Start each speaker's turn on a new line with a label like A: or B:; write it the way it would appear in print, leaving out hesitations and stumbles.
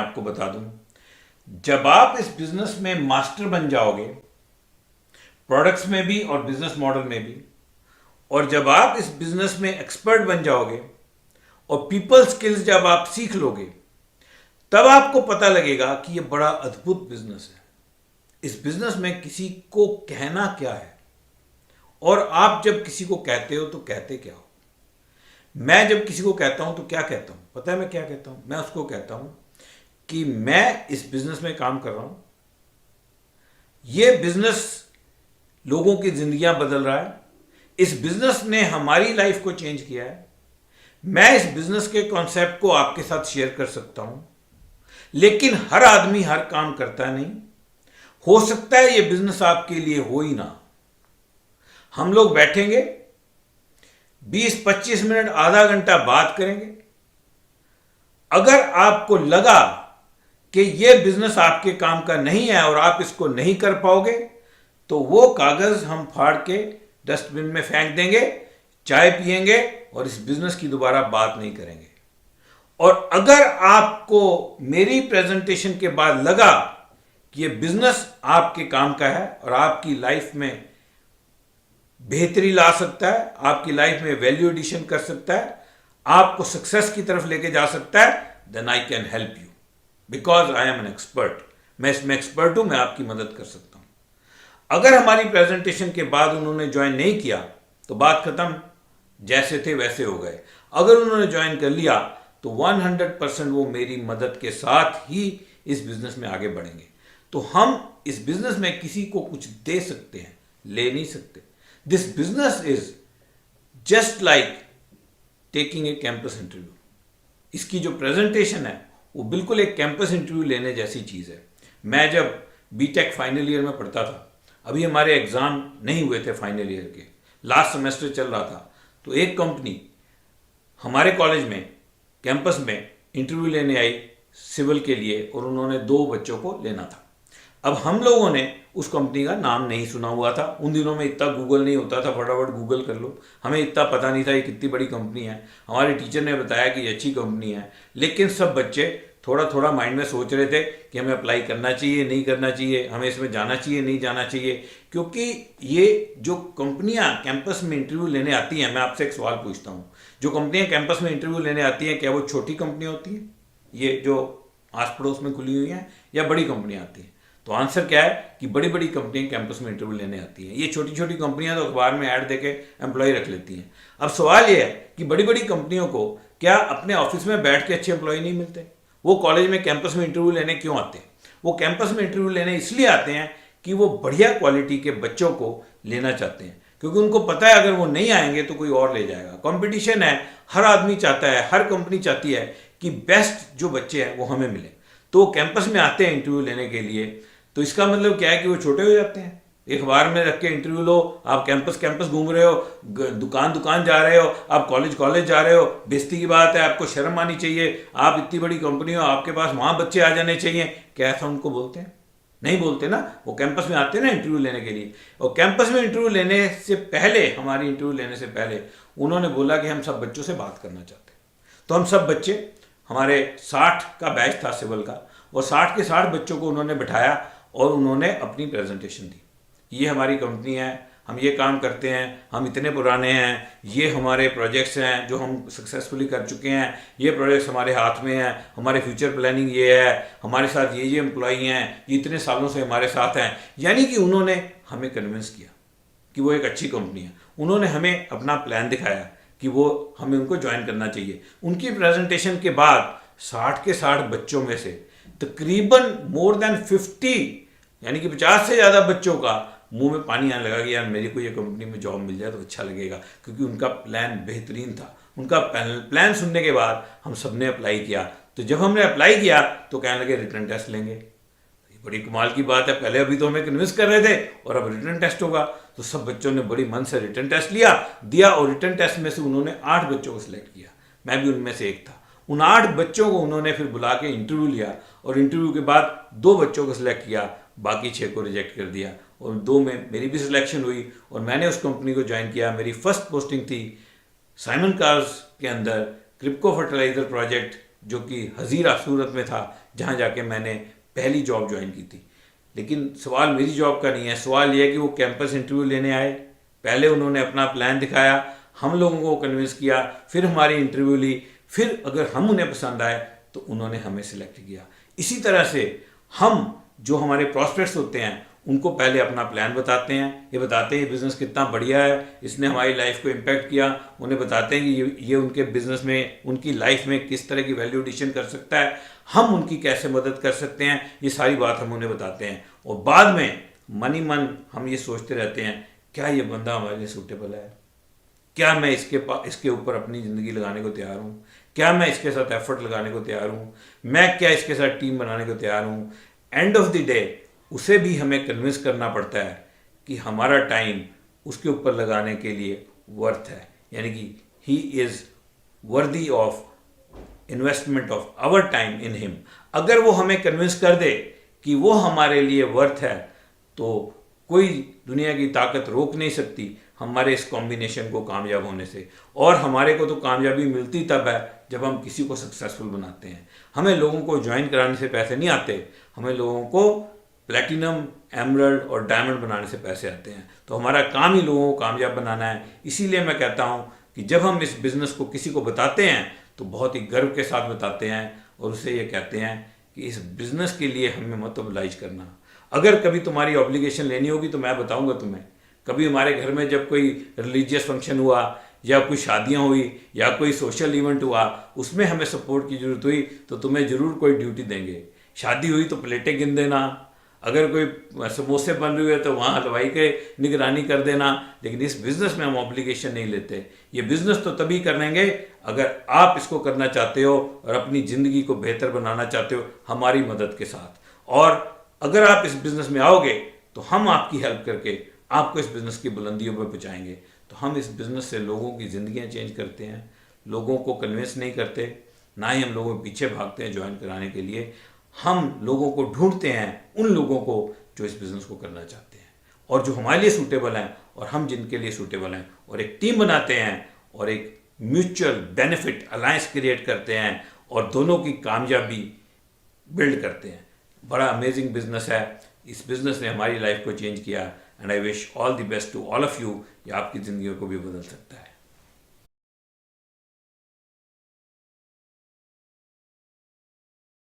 A: आपको बता दूं, जब आप इस बिजनेस में मास्टर बन जाओगे, प्रोडक्ट्स में भी और बिजनेस मॉडल में भी, और जब आप इस बिजनेस में एक्सपर्ट बन जाओगे और पीपल स्किल्स जब आप सीख लोगे, तब आपको पता लगेगा कि यह बड़ा अद्भुत बिजनेस है। इस बिजनेस में किसी को कहना क्या है, और आप जब किसी को कहते हो तो कहते क्या हो। मैं जब किसी को कहता हूं तो क्या कहता हूं, पता है मैं क्या कहता हूं? मैं उसको कहता हूं कि मैं इस बिजनेस में काम कर रहा हूं, यह बिजनेस लोगों की जिंदगियां बदल रहा है, इस बिजनेस ने हमारी लाइफ को चेंज किया है, मैं इस बिजनेस के कॉन्सेप्ट को आपके साथ शेयर कर सकता हूं। लेकिन हर आदमी हर काम करता नहीं, हो सकता है यह बिजनेस आपके लिए हो ही ना। हम लोग बैठेंगे 20-25 मिनट, आधा घंटा बात करेंगे। अगर आपको लगा कि यह बिजनेस आपके काम का नहीं है और आप इसको नहीं कर पाओगे, तो वो कागज हम फाड़ के डस्टबिन में फेंक देंगे, चाय पिएंगे और इस बिजनेस की दोबारा बात नहीं करेंगे। और अगर आपको मेरी प्रेजेंटेशन के बाद लगा कि यह बिजनेस आपके काम का है और आपकी लाइफ में बेहतरी ला सकता है, आपकी लाइफ में वैल्यू एडिशन कर सकता है, आपको सक्सेस की तरफ लेके जा सकता है, then I can help you because I am an expert. मैं इसमें एक्सपर्ट हूं, मैं आपकी मदद कर सकता हूं। अगर हमारी प्रेजेंटेशन के बाद उन्होंने ज्वाइन नहीं किया तो बात खत्म, जैसे थे वैसे हो गए। अगर उन्होंने ज्वाइन कर लिया तो 100% वो मेरी मदद के साथ ही इस बिजनेस में आगे बढ़ेंगे। तो हम इस बिजनेस में किसी को कुछ दे सकते हैं, ले नहीं सकते। This business is just like taking a campus interview. इसकी जो प्रेजेंटेशन है वो बिल्कुल एक कैंपस इंटरव्यू लेने जैसी चीज है। मैं जब बीटेक फाइनल ईयर में पढ़ता था, अभी हमारे एग्जाम नहीं हुए थे फाइनल ईयर के, लास्ट सेमेस्टर चल रहा था, तो एक कंपनी हमारे कॉलेज में कैंपस में इंटरव्यू लेने आई सिविल के लिए, और उन्होंने 2 बच्चों को लेना था। अब हम लोगों ने उस कंपनी का नाम नहीं सुना हुआ था, उन दिनों में इतना गूगल नहीं होता था, फटाफट गूगल कर लो, हमें इतना पता नहीं था ये कितनी बड़ी कंपनी है। हमारे टीचर ने बताया कि ये अच्छी कंपनी है, लेकिन सब बच्चे थोड़ा थोड़ा माइंड में सोच रहे थे कि हमें अप्लाई करना चाहिए, नहीं करना चाहिए, हमें इसमें जाना चाहिए, नहीं जाना चाहिए। क्योंकि ये जो कंपनियां कैंपस में इंटरव्यू लेने आती हैं, मैं आपसे एक सवाल पूछता हूँ, जो कंपनियां कैंपस में इंटरव्यू लेने आती हैं, क्या वो छोटी कंपनियां होती हैं, ये जो आस पड़ोस में खुली हुई हैं, या बड़ी कंपनियां आती हैं? तो आंसर क्या है कि बड़ी बड़ी कंपनियां कैंपस में इंटरव्यू लेने आती हैं। ये छोटी छोटी कंपनियां तो अखबार में ऐड देके एम्प्लॉय रख लेती हैं। अब सवाल ये है कि बड़ी बड़ी कंपनियों को क्या अपने ऑफिस में बैठ के अच्छे एम्प्लॉय नहीं मिलते? वो कॉलेज में कैंपस में इंटरव्यू लेने क्यों आते हैं? वो कैंपस में इंटरव्यू लेने इसलिए आते हैं कि वो बढ़िया क्वालिटी के बच्चों को लेना चाहते हैं, क्योंकि उनको पता है अगर वो नहीं आएंगे तो कोई और ले जाएगा। कंपटीशन है, हर आदमी चाहता है, हर कंपनी चाहती है कि बेस्ट जो बच्चे हैं वो हमें मिले, तो वो कैंपस में आते हैं इंटरव्यू लेने के लिए। तो इसका मतलब क्या है कि वो छोटे हो जाते हैं। एक बार में रख के इंटरव्यू लो, आप कैंपस कैंपस घूम रहे हो, दुकान दुकान जा रहे हो, आप कॉलेज कॉलेज जा रहे हो, बेइज्जती की बात है, आपको शर्म आनी चाहिए, आप इतनी बड़ी कंपनी हो, आपके पास वहाँ बच्चे आ जाने चाहिए। क्या ऐसा उनको बोलते हैं? नहीं बोलते ना। वो कैंपस में आते हैं ना इंटरव्यू लेने के लिए, और कैंपस में इंटरव्यू लेने से पहले, हमारी इंटरव्यू लेने से पहले उन्होंने बोला कि हम सब बच्चों से बात करना चाहते हैं। तो हम सब बच्चे, हमारे 60 का बैच था सिविल का, और 60 के 60 बच्चों को उन्होंने बिठाया और उन्होंने अपनी प्रेजेंटेशन दी। ये हमारी कंपनी है, हम ये काम करते हैं, हम इतने पुराने हैं, ये हमारे प्रोजेक्ट्स हैं जो हम सक्सेसफुली कर चुके हैं, ये प्रोजेक्ट्स हमारे हाथ में हैं, हमारे फ्यूचर प्लानिंग ये है, हमारे साथ ये एम्प्लॉई हैं, ये इतने सालों से हमारे साथ हैं। यानी कि उन्होंने हमें कन्विंस किया कि वो एक अच्छी कंपनी है। उन्होंने हमें अपना प्लान दिखाया कि वो हमें उनको ज्वाइन करना चाहिए। उनकी प्रेजेंटेशन के बाद 60 के 60 बच्चों में से तकरीबन मोर देन 50, यानी कि 50 से ज़्यादा बच्चों का मुंह में पानी आने लगा कि यार मेरे को ये कंपनी में जॉब मिल जाए तो अच्छा लगेगा, क्योंकि उनका प्लान बेहतरीन था। उनका प्लान सुनने के बाद हम सब ने अप्लाई किया। तो जब हमने अप्लाई किया तो कहने लगे रिटर्न टेस्ट लेंगे। ये बड़ी कमाल की बात है, पहले अभी तो हमें कन्विंस कर रहे थे और अब रिटर्न टेस्ट होगा। तो सब बच्चों ने बड़ी मन से रिटर्न टेस्ट दिया, और रिटर्न टेस्ट में से उन्होंने 8 बच्चों को सिलेक्ट किया। मैं भी उनमें से एक था। उन 8 बच्चों को उन्होंने फिर बुला के इंटरव्यू लिया, और इंटरव्यू के बाद 2 बच्चों को सिलेक्ट किया, बाकी 6 को रिजेक्ट कर दिया, और 2 में मेरी भी सिलेक्शन हुई और मैंने उस कंपनी को ज्वाइन किया। मेरी फर्स्ट पोस्टिंग थी साइमन कार्स के अंदर, क्रिप्को फर्टिलाइजर प्रोजेक्ट जो कि हजीरा सूरत में था, जहाँ जाके मैंने पहली जॉब ज्वाइन की थी। लेकिन सवाल मेरी जॉब का नहीं है, सवाल यह है कि वो कैंपस इंटरव्यू लेने आए, पहले उन्होंने अपना प्लान दिखाया, हम लोगों को कन्विंस किया, फिर हमारी इंटरव्यू ली, फिर अगर हम उन्हें पसंद आए तो उन्होंने हमें सिलेक्ट किया। इसी तरह से हम जो हमारे प्रॉस्पेक्ट्स होते हैं उनको पहले अपना प्लान बताते हैं, ये बताते हैं बिज़नेस कितना बढ़िया है, इसने हमारी लाइफ को इम्पैक्ट किया, उन्हें बताते हैं कि ये उनके बिज़नेस में, उनकी लाइफ में किस तरह की वैल्यू एडिशन कर सकता है, हम उनकी कैसे मदद कर सकते हैं, ये सारी बात हम उन्हें बताते हैं। और बाद में मन ही मन हम ये सोचते रहते हैं, क्या ये बंदा हमारे लिए सूटेबल है, क्या मैं इसके ऊपर अपनी ज़िंदगी लगाने को तैयार हूँ, क्या मैं इसके साथ एफर्ट लगाने को तैयार हूँ, मैं क्या इसके साथ टीम बनाने को तैयार हूँ। एंड ऑफ द डे उसे भी हमें कन्विंस करना पड़ता है कि हमारा टाइम उसके ऊपर लगाने के लिए वर्थ है, यानी कि he is worthy of investment of our time in him. अगर वो हमें कन्विंस कर दे कि वो हमारे लिए वर्थ है, तो कोई दुनिया की ताकत रोक नहीं सकती हमारे इस कॉम्बिनेशन को कामयाब होने से। और हमारे को तो कामयाबी मिलती तब है जब हम किसी को सक्सेसफुल बनाते हैं। हमें लोगों को ज्वाइन कराने से पैसे नहीं आते, हमें लोगों को प्लैटिनम, एमरल्ड और डायमंड बनाने से पैसे आते हैं। तो हमारा काम ही लोगों को कामयाब बनाना है। इसीलिए मैं कहता हूँ कि जब हम इस बिज़नेस को किसी को बताते हैं तो बहुत ही गर्व के साथ बताते हैं और उसे ये कहते हैं कि इस बिज़नेस के लिए हमें मत मोबिलाइज करना। अगर कभी तुम्हारी ऑब्लिगेशन लेनी होगी तो मैं बताऊंगा तुम्हें। कभी हमारे घर में जब कोई रिलीजियस फंक्शन हुआ या कोई शादियां हुई या कोई सोशल इवेंट हुआ, उसमें हमें सपोर्ट की ज़रूरत हुई तो तुम्हें ज़रूर कोई ड्यूटी देंगे। शादी हुई तो प्लेटें गिन देना, अगर कोई समोसे बन रहे हुए तो वहाँ हलवाई के निगरानी कर देना। लेकिन इस बिज़नेस में हम ऑब्लिगेशन नहीं लेते। ये बिज़नेस तो तभी करेंगे अगर आप इसको करना चाहते हो और अपनी ज़िंदगी को बेहतर बनाना चाहते हो हमारी मदद के साथ। और अगर आप इस बिज़नेस में आओगे तो हम आपकी हेल्प करके आपको इस बिज़नेस की बुलंदियों पर पहुँचाएंगे। तो हम इस बिज़नेस से लोगों की ज़िंदगियाँ चेंज करते हैं, लोगों को कन्विंस नहीं करते, ना ही हम लोगों के पीछे भागते हैं ज्वाइन कराने के लिए। हम लोगों को ढूंढते हैं, उन लोगों को जो इस बिज़नेस को करना चाहते हैं और जो हमारे लिए सूटेबल हैं और हम जिनके लिए सूटेबल हैं, और एक टीम बनाते हैं और एक म्यूचुअल बेनिफिट अलायंस क्रिएट करते हैं और दोनों की कामयाबी बिल्ड करते हैं। बड़ा अमेजिंग बिजनेस है। इस बिज़नेस ने हमारी लाइफ को चेंज किया and I wish all the best to all of you. ये आपकी ज़िंदगी को भी बदल सकता है।